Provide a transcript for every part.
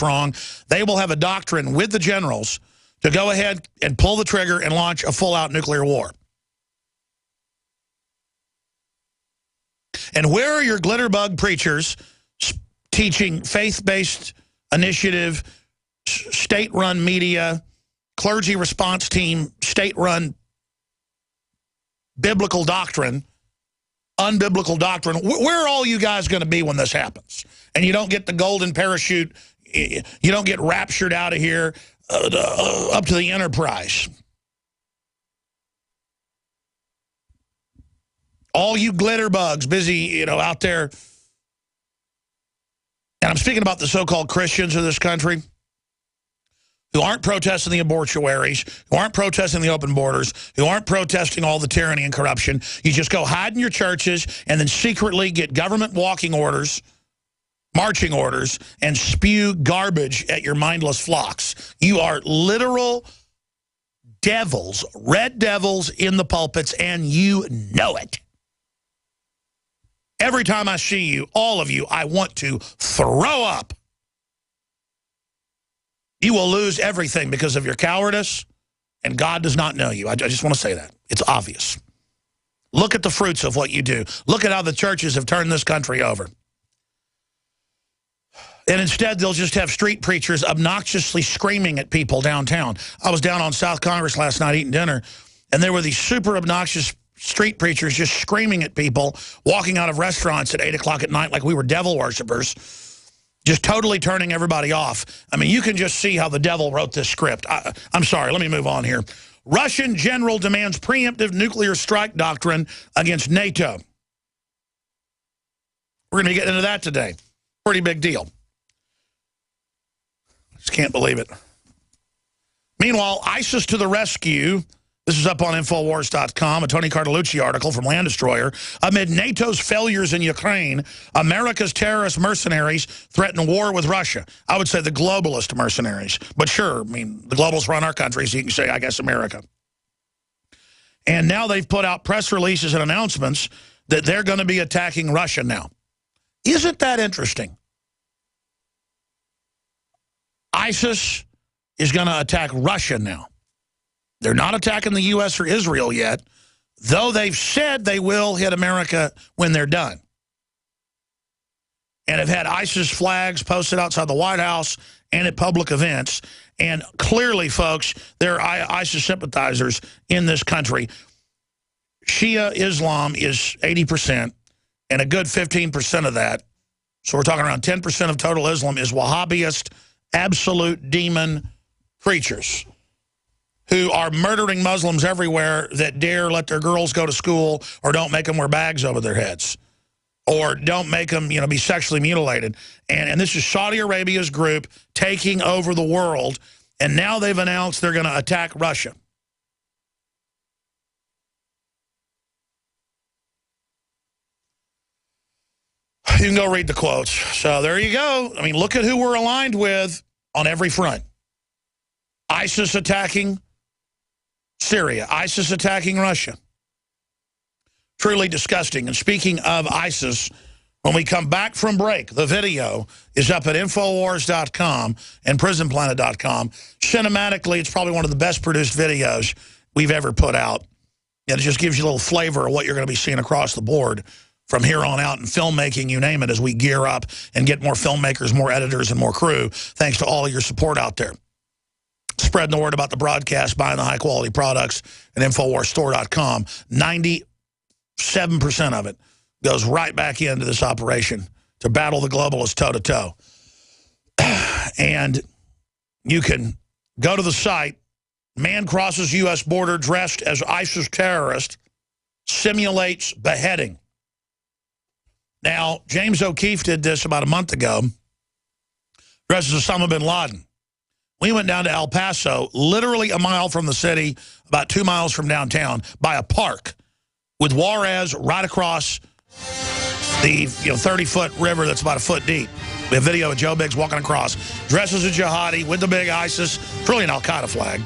wrong, they will have a doctrine with the generals to go ahead and pull the trigger and launch a full-out nuclear war. And where are your glitterbug preachers teaching faith-based initiative, state-run media, clergy response team, state-run biblical doctrine, unbiblical doctrine? Where are all you guys going to be when this happens? And you don't get the golden parachute, you don't get raptured out of here up to the Enterprise. All you glitter bugs busy, out there. And I'm speaking about the so-called Christians of this country who aren't protesting the abortuaries, who aren't protesting the open borders, who aren't protesting all the tyranny and corruption. You just go hide in your churches and then secretly get government walking orders, marching orders, and spew garbage at your mindless flocks. You are literal devils, red devils in the pulpits, and you know it. Every time I see you, all of you, I want to throw up. You will lose everything because of your cowardice, and God does not know you. I just want to say that. It's obvious. Look at the fruits of what you do. Look at how the churches have turned this country over. And instead, they'll just have street preachers obnoxiously screaming at people downtown. I was down on South Congress last night eating dinner, and there were these super obnoxious street preachers just screaming at people, walking out of restaurants at 8 o'clock at night like we were devil worshipers, just totally turning everybody off. I mean, you can just see how the devil wrote this script. I'm sorry, let me move on here. Russian general demands preemptive nuclear strike doctrine against NATO. We're going to get into that today. Pretty big deal. Just can't believe it. Meanwhile, ISIS to the rescue. This is up on Infowars.com, a Tony Cartalucci article from Land Destroyer. Amid NATO's failures in Ukraine, America's terrorist mercenaries threaten war with Russia. I would say the globalist mercenaries. But sure, I mean, the globalists run our country, so you can say, I guess, America. And now they've put out press releases and announcements that they're going to be attacking Russia now. Isn't that interesting? ISIS is going to attack Russia now. They're not attacking the U.S. or Israel yet, though they've said they will hit America when they're done. And have had ISIS flags posted outside the White House and at public events. And clearly, folks, there are ISIS sympathizers in this country. Shia Islam is 80%, and a good 15% of that, so we're talking around 10% of total Islam, is Wahhabist, absolute demon preachers who are murdering Muslims everywhere that dare let their girls go to school or don't make them wear bags over their heads or don't make them, be sexually mutilated. And this is Saudi Arabia's group taking over the world, and now they've announced they're going to attack Russia. You can go read the quotes. So there you go. I mean, look at who we're aligned with on every front. ISIS attacking Syria, ISIS attacking Russia. Truly disgusting. And speaking of ISIS, when we come back from break, the video is up at Infowars.com and PrisonPlanet.com. Cinematically, it's probably one of the best produced videos we've ever put out. And it just gives you a little flavor of what you're going to be seeing across the board from here on out in filmmaking, you name it, as we gear up and get more filmmakers, more editors, and more crew, thanks to all of your support out there. Spreading the word about the broadcast, buying the high-quality products at InfoWarsStore.com. 97% of it goes right back into this operation to battle the globalists toe-to-toe. And you can go to the site, man crosses U.S. border dressed as ISIS terrorist, simulates beheading. Now, James O'Keefe did this about a month ago, dressed as Osama bin Laden. We went down to El Paso, literally a mile from the city, about 2 miles from downtown, by a park with Juarez right across the 30-foot river that's about a foot deep. We have video of Joe Biggs walking across, dressed as a jihadi with the big ISIS, it's really an Al-Qaeda flag,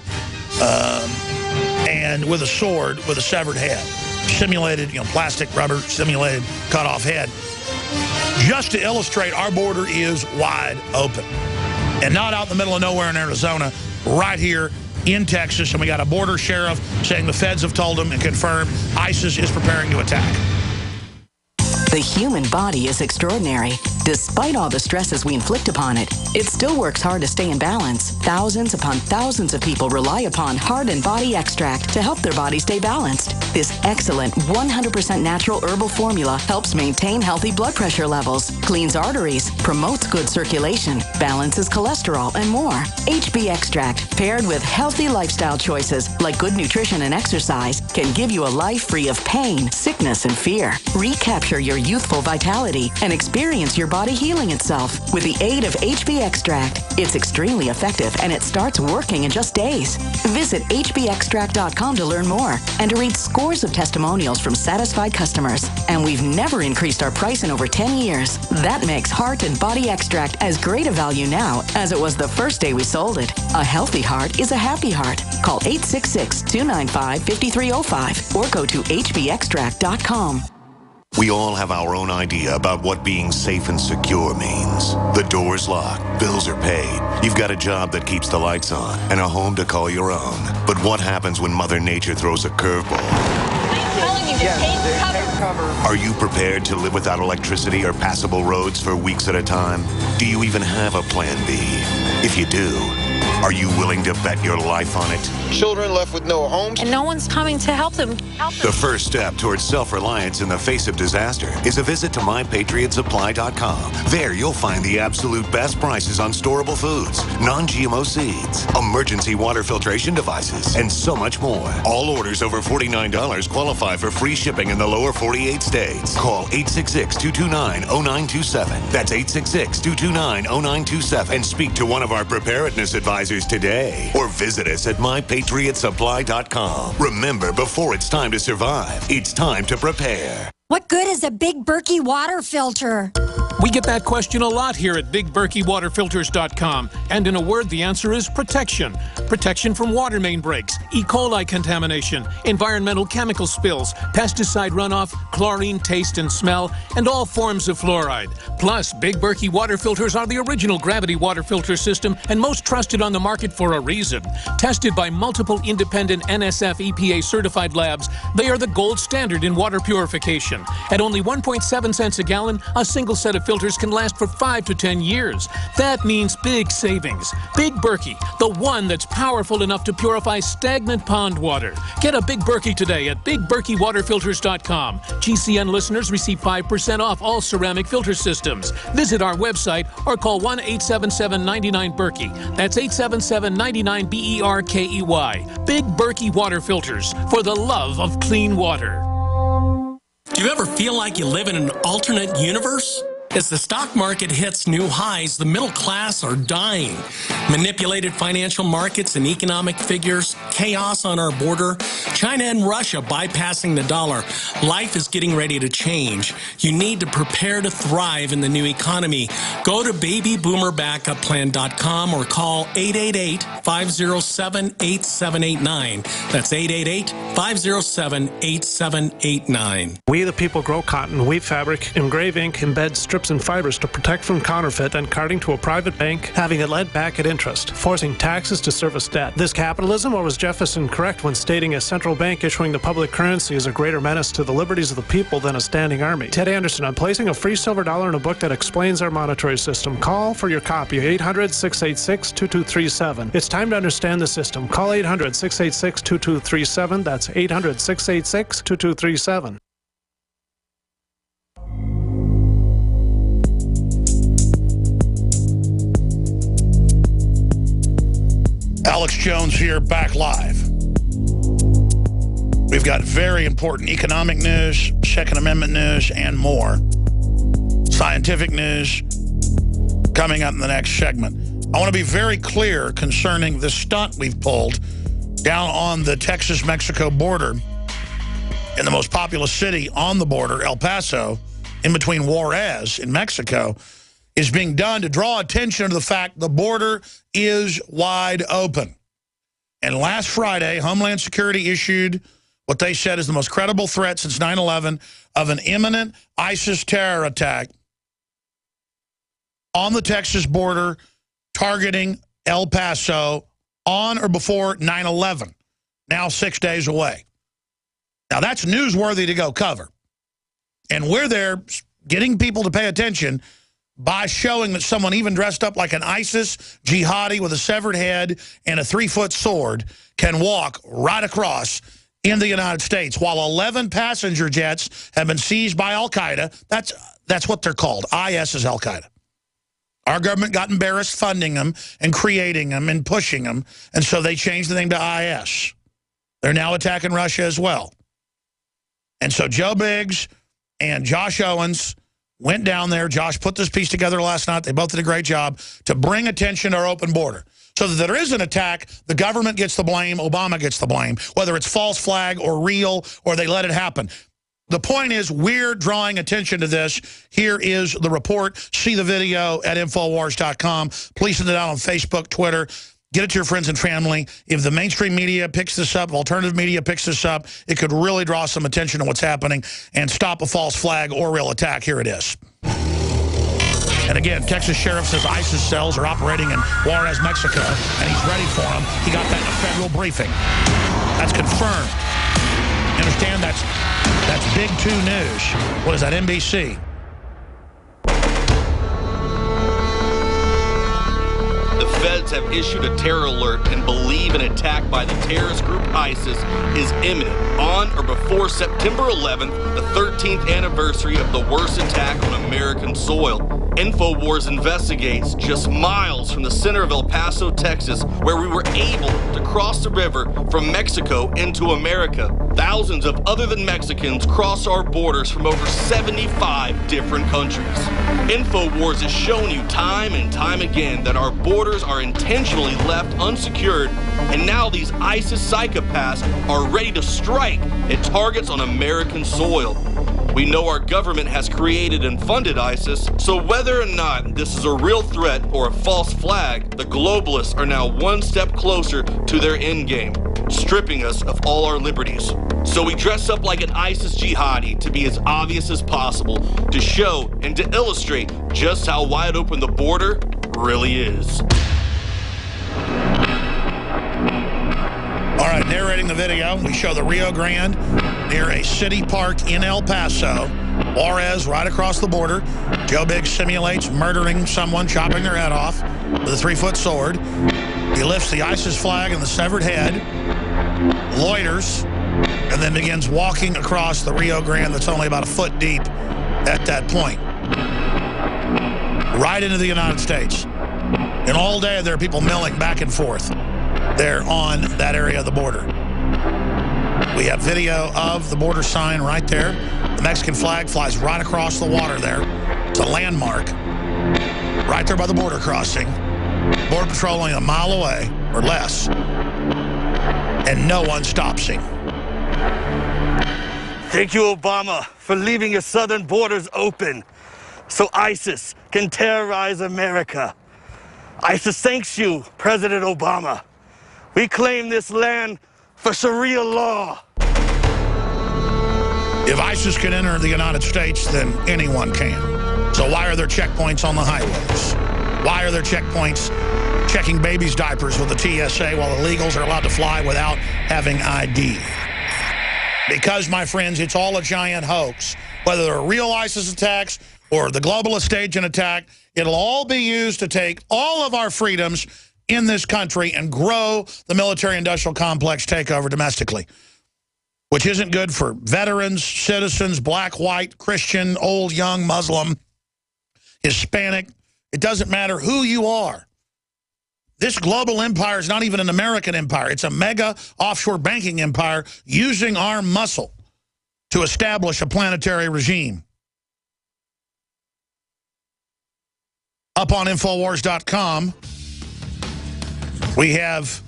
and with a sword with a severed head. Simulated, plastic, rubber, simulated, cut-off head. Just to illustrate, our border is wide open. And not out in the middle of nowhere in Arizona, right here in Texas. And we got a border sheriff saying the feds have told him and confirmed ISIS is preparing to attack. The human body is extraordinary. Despite all the stresses we inflict upon it, it still works hard to stay in balance. Thousands upon thousands of people rely upon Heart and Body Extract to help their body stay balanced. This excellent 100% natural herbal formula helps maintain healthy blood pressure levels, cleans arteries, promotes good circulation, balances cholesterol, and more. HB Extract, paired with healthy lifestyle choices like good nutrition and exercise, can give you a life free of pain, sickness, and fear. Recapture your youthful vitality and experience your body healing itself with the aid of HB Extract. It's extremely effective and it starts working in just days. Visit hbextract.com to learn more and to read scores of testimonials from satisfied customers. And we've never increased our price in over 10 years. That makes Heart and Body Extract as great a value now as it was the first day we sold it. A healthy heart is a happy heart. Call 866-295-5305 or go to hbextract.com. We all have our own idea about what being safe and secure means. The door's locked, bills are paid, you've got a job that keeps the lights on, and a home to call your own. But what happens when Mother Nature throws a curveball? I'm telling you, take cover. Are you prepared to live without electricity or passable roads for weeks at a time? Do you even have a plan B? If you do, are you willing to bet your life on it? Children left with no homes. And no one's coming to help them. The first step towards self-reliance in the face of disaster is a visit to MyPatriotSupply.com. There you'll find the absolute best prices on storable foods, non-GMO seeds, emergency water filtration devices, and so much more. All orders over $49 qualify for free shipping in the lower 48 states. Call 866-229-0927. That's 866-229-0927 and speak to one of our preparedness advisors today, or visit us at MyPatriotSupply.com. Remember, before it's time to survive, it's time to prepare. What good is a Big Berkey water filter? We get that question a lot here at BigBerkeyWaterFilters.com. And in a word, the answer is protection. Protection from water main breaks, E. coli contamination, environmental chemical spills, pesticide runoff, chlorine taste and smell, and all forms of fluoride. Plus, Big Berkey water filters are the original gravity water filter system and most trusted on the market for a reason. Tested by multiple independent NSF EPA certified labs, they are the gold standard in water purification. At only 1.7 cents a gallon, a single set of filters can last for 5 to 10 years. That means big savings. Big Berkey, the one that's powerful enough to purify stagnant pond water. Get a Big Berkey today at BigBerkeyWaterFilters.com. GCN listeners receive 5% off all ceramic filter systems. Visit our website or call 1-877-99-BERKEY. That's 877-99-BERKEY. Big Berkey Water Filters, for the love of clean water. Do you ever feel like you live in an alternate universe? As the stock market hits new highs, the middle class are dying. Manipulated financial markets and economic figures, chaos on our border, China and Russia bypassing the dollar. Life is getting ready to change. You need to prepare to thrive in the new economy. Go to babyboomerbackupplan.com or call 888-507-8789. That's 888-507-8789. We the people grow cotton, weave fabric, engrave ink, embed strips and fibers to protect from counterfeit and carting to a private bank, having it lent back at interest, forcing taxes to service debt. This capitalism, or was Jefferson correct when stating a central bank issuing the public currency is a greater menace to the liberties of the people than a standing army? Ted Anderson, I'm placing a free silver dollar in a book that explains our monetary system. Call for your copy, 800-686-2237. It's time to understand the system. Call 800-686-2237. That's 800-686-2237. Alex Jones here, back live. We've got very important economic news, Second Amendment news, and more. Scientific news coming up in the next segment. I want to be very clear concerning the stunt we've pulled down on the Texas-Mexico border in the most populous city on the border, El Paso, in between Juarez in Mexico, is being done to draw attention to the fact the border is wide open. And last Friday, Homeland Security issued what they said is the most credible threat since 9/11 of an imminent ISIS terror attack on the Texas border, targeting El Paso on or before 9/11, now 6 days away. Now, that's newsworthy to go cover. And we're there getting people to pay attention by showing that someone even dressed up like an ISIS jihadi with a severed head and a 3-foot sword can walk right across in the United States, while 11 passenger jets have been seized by Al-Qaeda. That's what they're called. IS is Al-Qaeda. Our government got embarrassed funding them and creating them and pushing them, and so they changed the name to IS. They're now attacking Russia as well. And so Joe Biggs and Josh Owens went down there. Josh put this piece together last night. They both did a great job to bring attention to our open border. So that there is an attack, the government gets the blame, Obama gets the blame, whether it's false flag or real or they let it happen. The point is, we're drawing attention to this. Here is the report. See the video at Infowars.com. Please send it out on Facebook, Twitter. Get it to your friends and family. If the mainstream media picks this up, if alternative media picks this up, it could really draw some attention to what's happening and stop a false flag or real attack. Here it is. And again, Texas Sheriff says ISIS cells are operating in Juarez, Mexico, and he's ready for them. He got that in a federal briefing. That's confirmed. You understand? That's Big 2 News. What is that, NBC? The feds have issued a terror alert and believe an attack by the terrorist group ISIS is imminent on or before September 11th, the 13th anniversary of the worst attack on American soil. InfoWars investigates just miles from the center of El Paso, Texas, where we were able to cross the river from Mexico into America. Thousands of other than Mexicans cross our borders from over 75 different countries. InfoWars has shown you time and time again that our borders are intentionally left unsecured, and now these ISIS psychopaths are ready to strike at targets on American soil. We know our government has created and funded ISIS, so whether or not this is a real threat or a false flag, the globalists are now one step closer to their endgame, stripping us of all our liberties. So we dress up like an ISIS jihadi to be as obvious as possible, to show and to illustrate just how wide open the border really is. All right, narrating the video, we show the Rio Grande near a city park in El Paso. Juarez, right across the border. Joe Biggs simulates murdering someone, chopping their head off with a 3-foot sword. He lifts the ISIS flag and the severed head, loiters, and then begins walking across the Rio Grande that's only about a foot deep at that point, right into the United States. And all day there are people milling back and forth there on that area of the border. We have video of the border sign right there. The Mexican flag flies right across the water there. It's a landmark right there by the border crossing. Border Patrol only a mile away or less. And no one stops him. Thank you, Obama, for leaving your southern borders open so ISIS can terrorize America. ISIS thanks you, President Obama. We claim this land for Sharia law. If ISIS can enter the United States, then anyone can. So why are there checkpoints on the highways? Why are there checkpoints checking babies' diapers with the TSA while illegals are allowed to fly without having ID? Because, my friends, it's all a giant hoax. Whether they're real ISIS attacks or the globalist stage an attack, it'll all be used to take all of our freedoms in this country and grow the military-industrial complex takeover domestically, which isn't good for veterans, citizens, black, white, Christian, old, young, Muslim, Hispanic. It doesn't matter who you are. This global empire is not even an American empire. It's a mega offshore banking empire using our muscle to establish a planetary regime. Up on Infowars.com, we have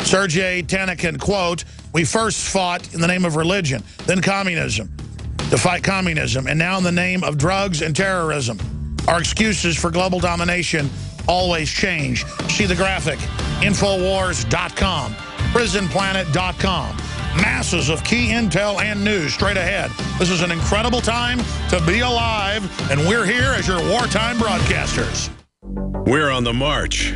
Sergei Tanakin, quote, "We first fought in the name of religion, then communism, to fight communism, and now in the name of drugs and terrorism. Our excuses for global domination always change." See the graphic, Infowars.com, PrisonPlanet.com. Masses of key intel and news straight ahead. This is an incredible time to be alive, and we're here as your wartime broadcasters. We're on the march.